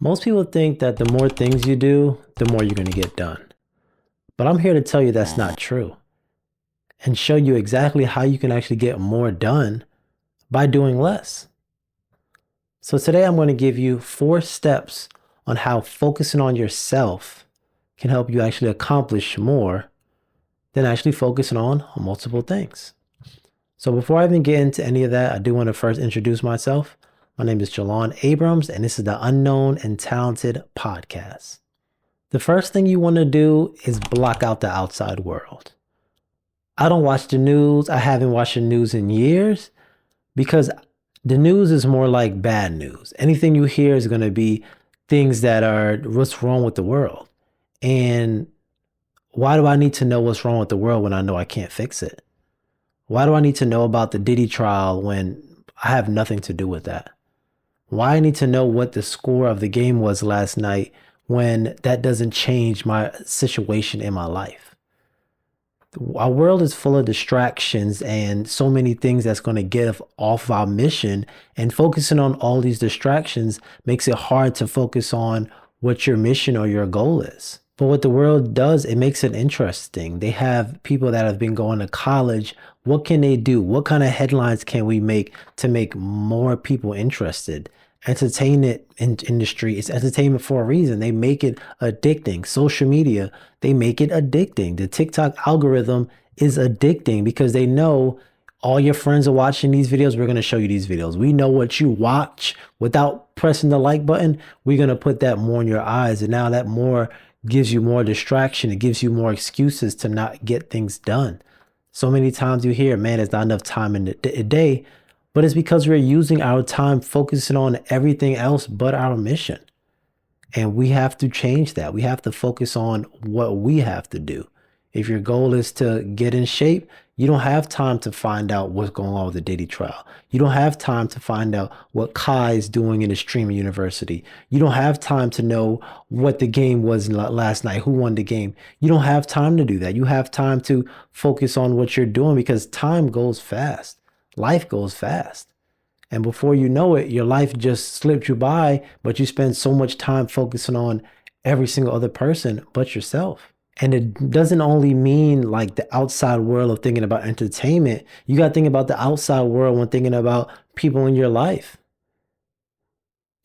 Most people think that the more things you do, the more you're going to get done. But I'm here to tell you that's not true and show you exactly how you can actually get more done by doing less. So today I'm going to give you 4 steps on how focusing on yourself can help you actually accomplish more than actually focusing on multiple things. So before I even get into any of that, I do want to first introduce myself. My name is Jelan Abrams, and this is the Unknown and Talented Podcast. The first thing you want to do is block out the outside world. I don't watch the news. I haven't watched the news in years because the news is more like bad news. Anything you hear is going to be things that are what's wrong with the world. And why do I need to know what's wrong with the world when I know I can't fix it? Why do I need to know about the Diddy trial when I have nothing to do with that? Why I need to know what the score of the game was last night when that doesn't change my situation in my life? Our world is full of distractions and so many things that's going to get off our mission, and focusing on all these distractions makes it hard to focus on what your mission or your goal is. But what the world does, it makes it interesting. They have people that have been going to college. What can they do? What kind of headlines can we make to make more people interested? Entertainment industry is entertainment for a reason. They make it addicting. Social media, they make it addicting. The TikTok algorithm is addicting because they know all your friends are watching these videos. We're going to show you these videos. We know what you watch without pressing the like button. We're going to put that more in your eyes. And now that more gives you more distraction. It gives you more excuses to not get things done. So many times you hear, man, there's not enough time in the day. But it's because we're using our time focusing on everything else but our mission. And we have to change that. We have to focus on what we have to do. If your goal is to get in shape, you don't have time to find out what's going on with the Diddy trial. You don't have time to find out what Kai is doing in his streaming university. You don't have time to know what the game was last night, who won the game. You don't have time to do that. You have time to focus on what you're doing because time goes fast. Life goes fast. And before you know it, your life just slipped you by, but you spend so much time focusing on every single other person but yourself. And it doesn't only mean like the outside world of thinking about entertainment. You got to think about the outside world when thinking about people in your life.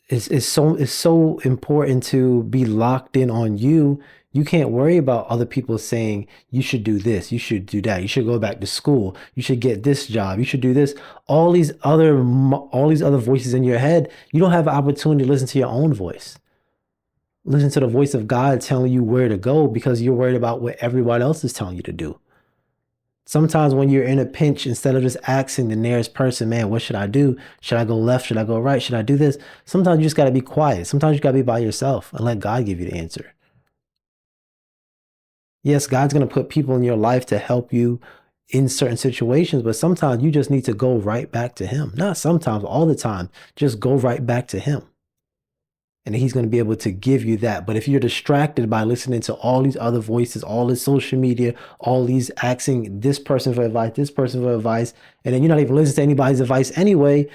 It's so important to be locked in on you. You can't worry about other people saying you should do this, you should do that, you should go back to school, you should get this job, you should do this. All these other voices in your head. You don't have an opportunity to listen to your own voice. Listen to the voice of God telling you where to go because you're worried about what everyone else is telling you to do. Sometimes when you're in a pinch, instead of just asking the nearest person, man, what should I do? Should I go left? Should I go right? Should I do this? Sometimes you just got to be quiet. Sometimes you got to be by yourself and let God give you the answer. Yes, God's going to put people in your life to help you in certain situations, but sometimes you just need to go right back to Him. Not sometimes, all the time. Just go right back to Him. And He's going to be able to give you that. But if you're distracted by listening to all these other voices, all this social media, all these asking this person for advice, this person for advice, and then you're not even listening to anybody's advice anyway,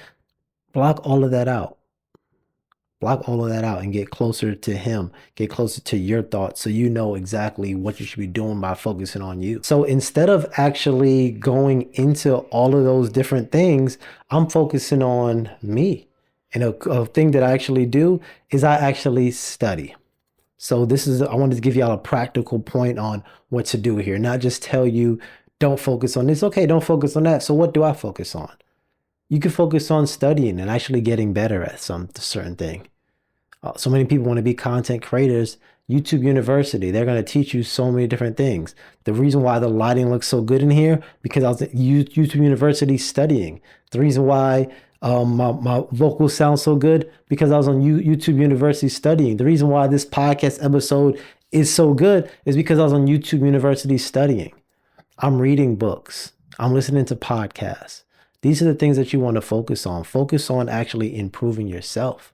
block all of that out. Block all of that out and get closer to Him. Get closer to your thoughts so you know exactly what you should be doing by focusing on you. So instead of actually going into all of those different things, I'm focusing on me. And a thing that I actually do is I actually study. So I wanted to give y'all a practical point on what to do here, not just tell you, don't focus on this. Okay, don't focus on that. So what do I focus on? You can focus on studying and actually getting better at some certain thing. So many people want to be content creators. YouTube University, they're going to teach you so many different things. The reason why the lighting looks so good in here, because I was at YouTube University studying. The reason why my vocals sound so good, because I was on YouTube University studying. The reason why this podcast episode is so good is because I was on YouTube University studying. I'm reading books. I'm listening to podcasts. These are the things that you want to focus on. Focus on actually improving yourself.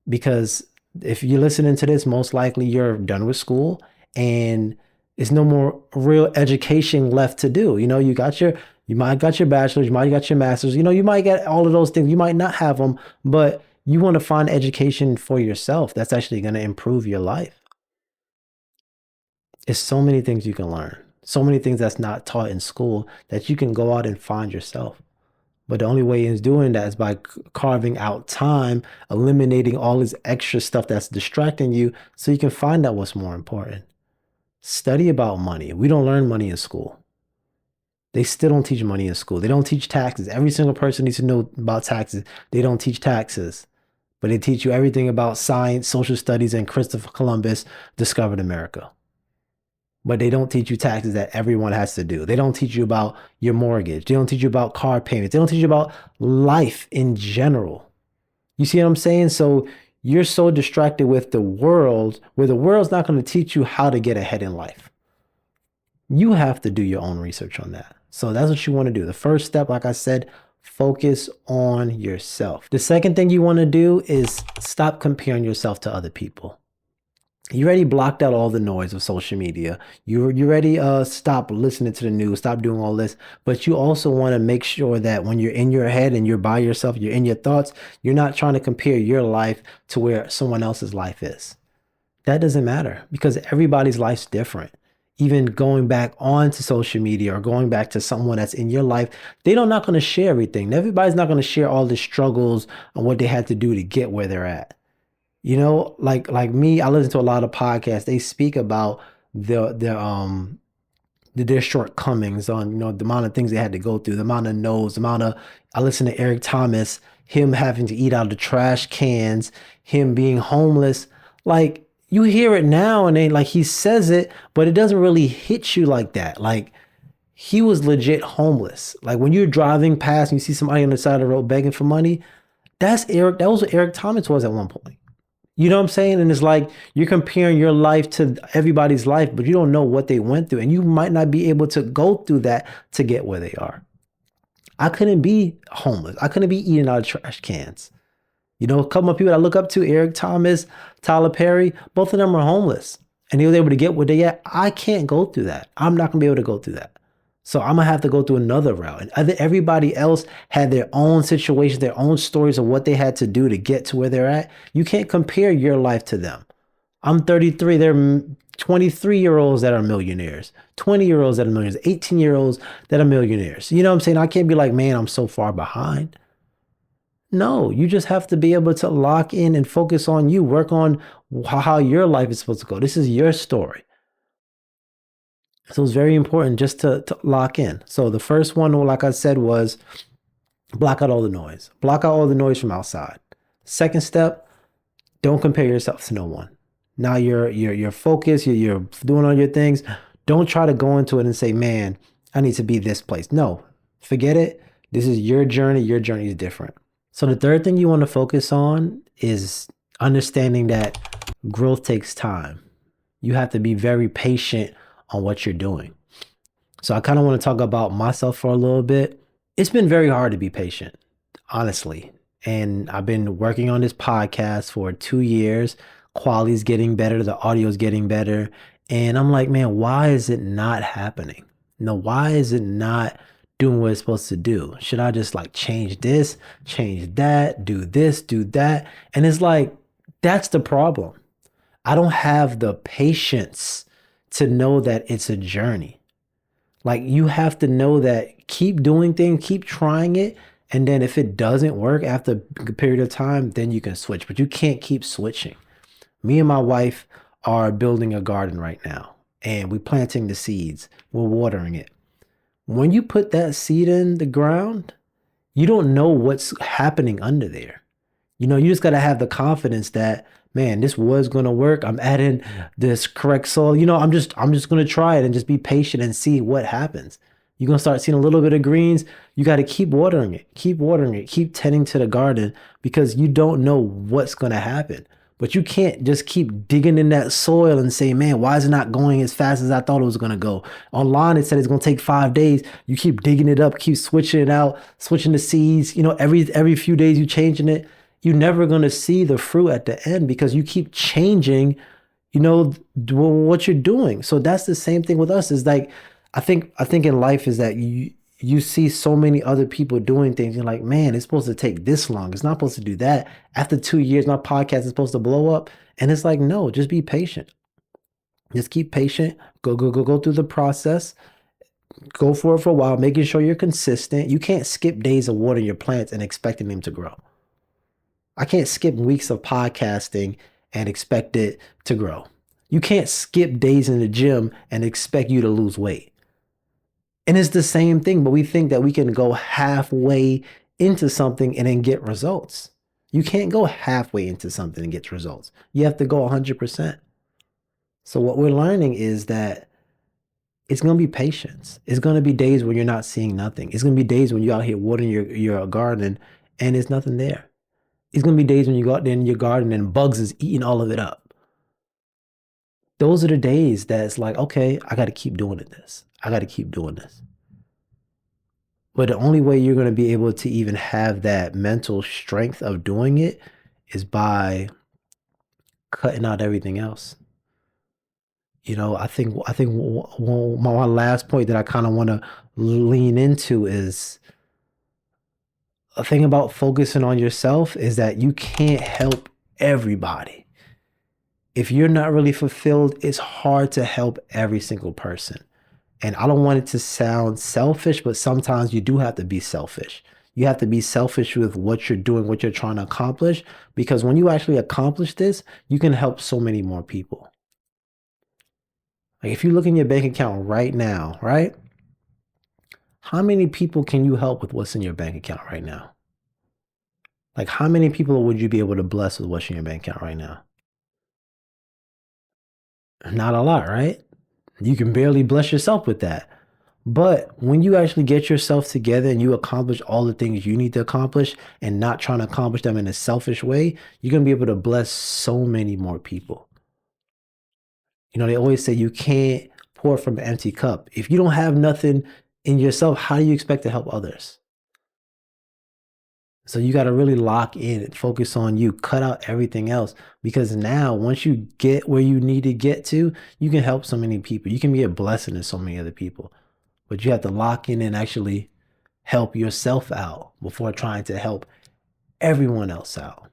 Because if you're listening to this, most likely you're done with school and there's no more real education left to do. You might got your bachelor's, you might got your master's, you might get all of those things. You might not have them, but You want to find education for yourself that's actually going to improve your life. It's so many things you can learn, so many things that's not taught in school that you can go out and find yourself. But the only way is doing that is by carving out time, eliminating all this extra stuff that's distracting you so you can find out what's more important. Study about money. We don't learn money in school. They still don't teach money in school. They don't teach taxes. Every single person needs to know about taxes. They don't teach taxes, but they teach you everything about science, social studies, and Christopher Columbus discovered America. But they don't teach you taxes that everyone has to do. They don't teach you about your mortgage. They don't teach you about car payments. They don't teach you about life in general. You see what I'm saying? So you're so distracted with the world, where the world's not going to teach you how to get ahead in life. You have to do your own research on that. So that's what you want to do. The first step, like I said, focus on yourself. The second thing you want to do is stop comparing yourself to other people. You already blocked out all the noise of social media. You already stop listening to the news, stop doing all this. But you also want to make sure that when you're in your head and you're by yourself, you're in your thoughts, you're not trying to compare your life to where someone else's life is. That doesn't matter because everybody's life's different. Even going back onto social media or going back to someone that's in your life, they're not going to share everything. Everybody's not going to share all the struggles and what they had to do to get where they're at. You know, like me, I listen to a lot of podcasts. They speak about their shortcomings on, you know, the amount of things they had to go through, the amount of no's, the amount of, I listen to Eric Thomas, him having to eat out of the trash cans, him being homeless. Like you hear it now and then, like he says it, but it doesn't really hit you like that. Like he was legit homeless. Like when you're driving past and you see somebody on the side of the road begging for money, that was what Eric Thomas was at one point. You know what I'm saying? And it's like you're comparing your life to everybody's life, but you don't know what they went through. And you might not be able to go through that to get where they are. I couldn't be homeless. I couldn't be eating out of trash cans. You know, a couple of people I look up to, Eric Thomas, Tyler Perry, both of them are homeless. And they were able to get where they at. I can't go through that. I'm not going to be able to go through that. So I'm going to have to go through another route. And everybody else had their own situation, their own stories of what they had to do to get to where they're at. You can't compare your life to them. I'm 33. There are 23-year-olds that are millionaires, 20-year-olds that are millionaires, 18-year-olds that are millionaires. You know what I'm saying? I can't be like, man, I'm so far behind. No, you just have to be able to lock in and focus on you, work on how your life is supposed to go. This is your story. So it's very important just to lock in. So the first one, like I said, was block out all the noise. Block out all the noise from outside. Second step, don't compare yourself to no one. Now you're focused, you're doing all your things. Don't try to go into it and say, man, I need to be this place. No, forget it. This is your journey. Your journey is different. So the third thing you want to focus on is understanding that growth takes time. You have to be very patient on what you're doing. So I kind of want to talk about myself for a little bit. It's been very hard to be patient, honestly. And I've been working on this podcast for 2 years. Quality's getting better. The audio's getting better. And I'm like, man, why is it not happening? No, why is it not doing what it's supposed to do? Should I just like change this, change that, do this, do that? And it's like, that's the problem. I don't have the patience to know that it's a journey. Like you have to know that keep doing things, keep trying it. And then if it doesn't work after a period of time, then you can switch, but you can't keep switching. Me and my wife are building a garden right now and we're planting the seeds. We're watering it. When you put that seed in the ground, you don't know what's happening under there. You know, you just got to have the confidence that, man, this was going to work. I'm adding this correct soil. You know, I'm just going to try it and just be patient and see what happens. You're going to start seeing a little bit of greens. You got to keep watering it, keep tending to the garden because you don't know what's going to happen. But you can't just keep digging in that soil and say, man, why is it not going as fast as I thought it was going to go? Online, it said it's going to take 5 days. You keep digging it up, keep switching it out, switching the seeds. You know, every few days you changing it. You're never going to see the fruit at the end because you keep changing, you know, what you're doing. So that's the same thing with us is like, I think in life is that you see so many other people doing things. You're like, man, it's supposed to take this long. It's not supposed to do that. After 2 years, my podcast is supposed to blow up. And it's like, no, just be patient. Just keep patient. Go through the process. Go for it for a while, making sure you're consistent. You can't skip days of watering your plants and expecting them to grow. I can't skip weeks of podcasting and expect it to grow. You can't skip days in the gym and expect you to lose weight. And it's the same thing, but we think that we can go halfway into something and then get results. You can't go halfway into something and get results. You have to go 100%. So what we're learning is that it's going to be patience. It's going to be days when you're not seeing nothing. It's going to be days when you're out here watering your garden and there's nothing there. It's going to be days when you go out there in your garden and bugs is eating all of it up. Those are the days that it's like, okay, I got to keep doing this. I got to keep doing this. But the only way you're going to be able to even have that mental strength of doing it is by cutting out everything else. I think my last point that I kind of want to lean into is a thing about focusing on yourself is that you can't help everybody. If you're not really fulfilled, it's hard to help every single person. And I don't want it to sound selfish, but sometimes you do have to be selfish. You have to be selfish with what you're doing, what you're trying to accomplish, because when you actually accomplish this, you can help so many more people. Like if you look in your bank account right now, right? How many people can you help with what's in your bank account right now? Like how many people would you be able to bless with what's in your bank account right now? Not a lot, right? You can barely bless yourself with that. But when you actually get yourself together and you accomplish all the things you need to accomplish and not trying to accomplish them in a selfish way, you're going to be able to bless so many more people. They always say you can't pour from an empty cup. If you don't have nothing in yourself, how do you expect to help others? So you got to really lock in and focus on you, cut out everything else. Because now, once you get where you need to get to, you can help so many people. You can be a blessing to so many other people. But you have to lock in and actually help yourself out before trying to help everyone else out.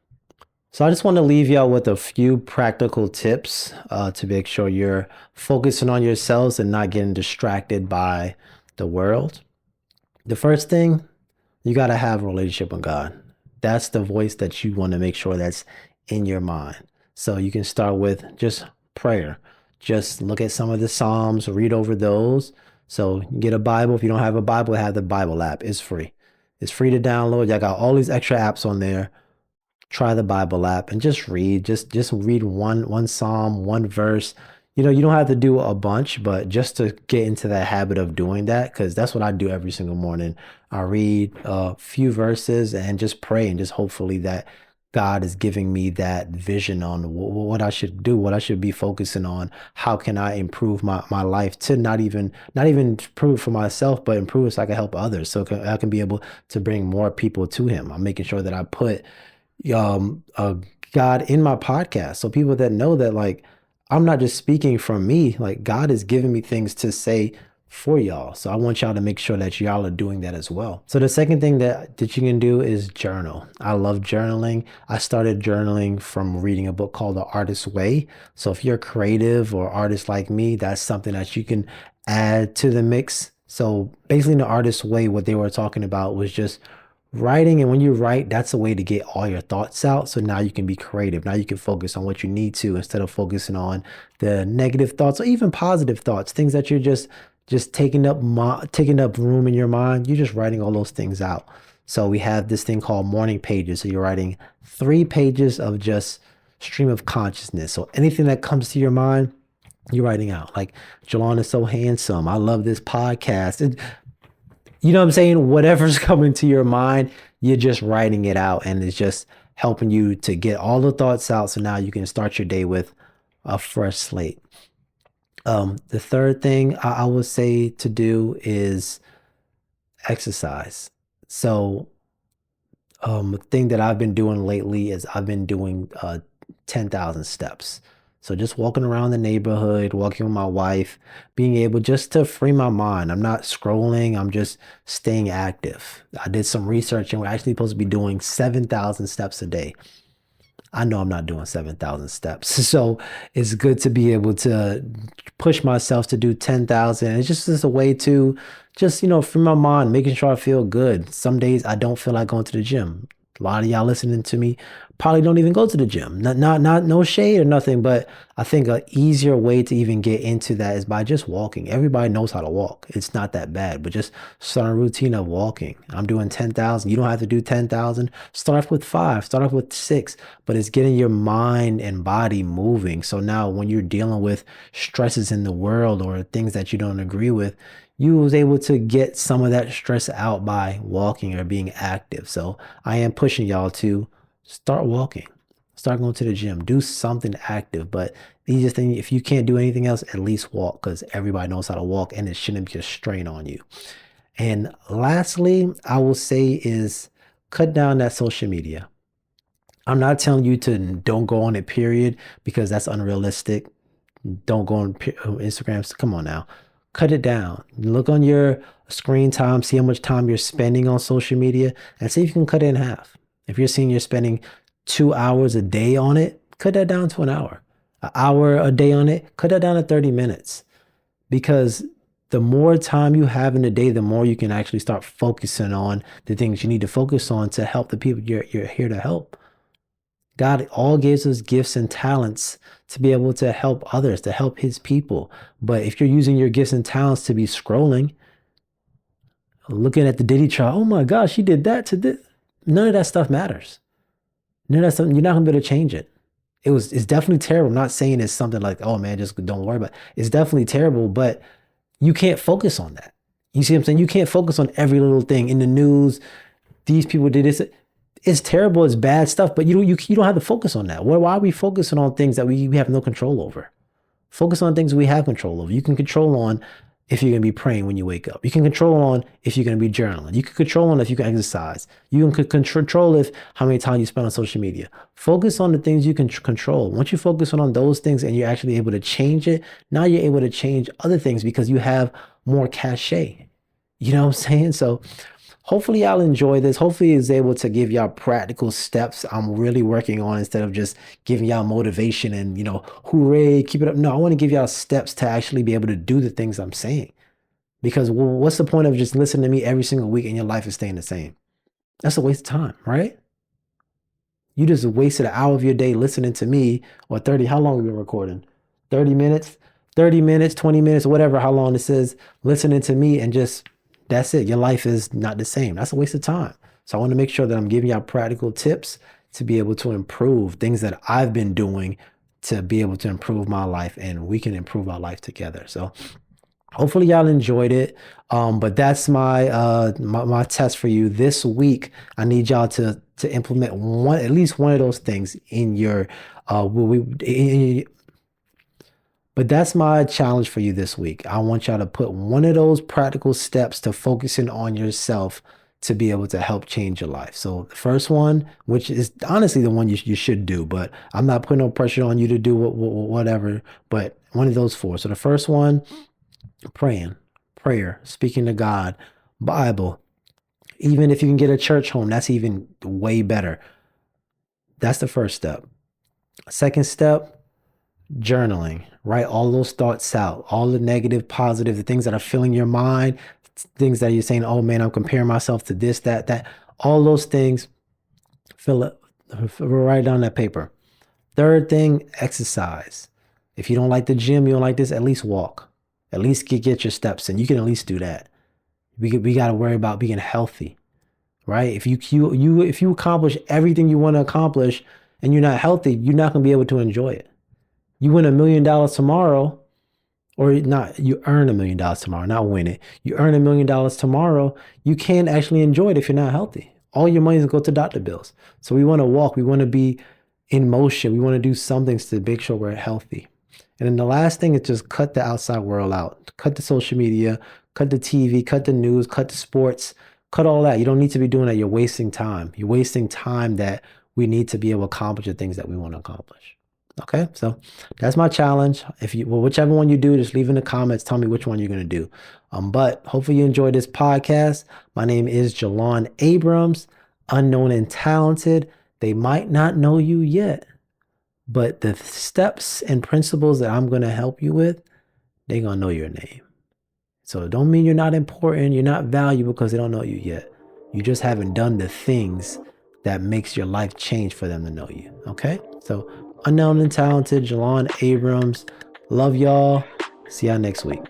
So I just want to leave y'all with a few practical tips to make sure you're focusing on yourselves and not getting distracted by the world. The first thing, you got to have a relationship with God. That's the voice that you want to make sure that's in your mind. So you can start with just prayer. Just look at some of the Psalms, read over those. So get a Bible. If you don't have a Bible, have the Bible app. It's free. It's free to download. I got all these extra apps on there. Try the Bible app and just read. Just read one Psalm, one verse. You don't have to do a bunch, but just to get into that habit of doing that, because that's what I do every single morning. I read a few verses and just pray and just hopefully that God is giving me that vision on what I should do, what I should be focusing on. How can I improve my life to not even improve for myself, but improve so I can help others. So I can be able to bring more people to him. I'm making sure that I put God in my podcast. So people that know that like, I'm not just speaking from me, like God is giving me things to say for y'all. So I want y'all to make sure that y'all are doing that as well. So the second thing that you can do is journal. I love journaling. I started journaling from reading a book called The Artist's Way. So if you're creative or artist like me, that's something that you can add to the mix. So basically in The Artist's Way, what they were talking about was just writing. And when you write, that's a way to get all your thoughts out. So now you can be creative. Now you can focus on what you need to instead of focusing on the negative thoughts or even positive thoughts, things that you're just taking up room in your mind. You're just writing all those things out. So we have this thing called morning pages. So you're writing 3 pages of just stream of consciousness. So anything that comes to your mind, you're writing out. Like, Jelan is so handsome. I love this podcast. You know what I'm saying? Whatever's coming to your mind, you're just writing it out and it's just helping you to get all the thoughts out. So now you can start your day with a fresh slate. The third thing I would say to do is exercise. So the thing that I've been doing lately is I've been doing 10,000 steps. So just walking around the neighborhood, walking with my wife, being able just to free my mind. I'm not scrolling, I'm just staying active. I did some research and we're actually supposed to be doing 7,000 steps a day. I know I'm not doing 7,000 steps. So it's good to be able to push myself to do 10,000. It's just a way to just, free my mind, making sure I feel good. Some days I don't feel like going to the gym. A lot of y'all listening to me probably don't even go to the gym. Not no shade or nothing, but I think an easier way to even get into that is by just walking. Everybody knows how to walk. It's not that bad, but just start a routine of walking. I'm doing 10,000. You don't have to do 10,000. Start off with 5, start off with 6, but it's getting your mind and body moving. So now when you're dealing with stresses in the world or things that you don't agree with, you was able to get some of that stress out by walking or being active. So I am pushing y'all to start walking, start going to the gym, do something active. But the easiest thing, if you can't do anything else, at least walk, because everybody knows how to walk and it shouldn't be a strain on you. And lastly, I will say is cut down that social media. I'm not telling you to don't go on it, period, because that's unrealistic. Don't go on Instagram. Come on now. Cut it down. Look on your screen time, see how much time you're spending on social media, and see if you can cut it in half. If you're seeing you're spending 2 hours a day on it, cut that down to an hour. An hour a day on it, cut that down to 30 minutes. Because the more time you have in a day, the more you can actually start focusing on the things you need to focus on to help the people you're here to help. God all gives us gifts and talents to be able to help others, to help his people. But if you're using your gifts and talents to be scrolling, looking at the Diddy chart, oh my gosh, he did that to this. None of that stuff matters. None of that stuff, you're not gonna be able to change it. It's definitely terrible. I'm not saying it's something like, oh man, just don't worry about it. It's definitely terrible, but you can't focus on that. You see what I'm saying? You can't focus on every little thing in the news. These people did this. It's terrible, it's bad stuff, but you don't have to focus on that. Why are we focusing on things that we have no control over? Focus on things we have control over. You can control on if you're going to be praying when you wake up. You can control on if you're going to be journaling. You can control on if you can exercise. You can control if how many time you spend on social media. Focus on the things you can control. Once you focus on those things and you're actually able to change it, now you're able to change other things because you have more cachet. You know what I'm saying? So hopefully y'all enjoy this. Hopefully it's able to give y'all practical steps I'm really working on instead of just giving y'all motivation and, hooray, keep it up. No, I want to give y'all steps to actually be able to do the things I'm saying. Because what's the point of just listening to me every single week and your life is staying the same? That's a waste of time, right? You just wasted an hour of your day listening to me, or 30, how long have we been recording? 30 minutes, 30 minutes, 20 minutes, whatever, how long this is, listening to me and just, that's it. Your life is not the same. That's a waste of time. So I want to make sure that I'm giving y'all practical tips to be able to improve things that I've been doing to be able to improve my life, and we can improve our life together. So hopefully y'all enjoyed it. But that's my test for you this week. I need y'all to implement at least one of those things in your but that's my challenge for you this week. I want y'all to put one of those practical steps to focusing on yourself to be able to help change your life. So the first one, which is honestly the one you should do, but I'm not putting no pressure on you to do whatever, but one of those 4. So the first one, prayer, speaking to God, Bible. Even if you can get a church home, that's even way better. That's the first step. Second step, journaling. Write all those thoughts out, all the negative, positive, the things that are filling your mind, things that you're saying, oh man, I'm comparing myself to this, that, all those things, write down that paper. Third thing, exercise. If you don't like the gym, you don't like this, at least walk. At least get your steps in. You can at least do that. We got to worry about being healthy, right? If you accomplish everything you want to accomplish and you're not healthy, you're not going to be able to enjoy it. You win $1 million tomorrow, or not, you earn $1 million tomorrow, not win it. You earn $1 million tomorrow. You can't actually enjoy it if you're not healthy. All your money is going to go to doctor bills. So we want to walk. We want to be in motion. We want to do some things to make sure we're healthy. And then the last thing is just cut the outside world out. Cut the social media, cut the TV, cut the news, cut the sports, cut all that. You don't need to be doing that. You're wasting time. You're wasting time that we need to be able to accomplish the things that we want to accomplish. Okay, so that's my challenge. If you, well, whichever one you do, just leave in the comments. Tell me which one you're gonna do. But hopefully you enjoyed this podcast. My name is Jelan Abrams, unknown and talented. They might not know you yet, but the steps and principles that I'm gonna help you with, they're gonna know your name. So it don't mean you're not important, you're not valuable because they don't know you yet. You just haven't done the things that makes your life change for them to know you. Okay? So unknown and talented, Jelan Abrams. Love y'all. See y'all next week.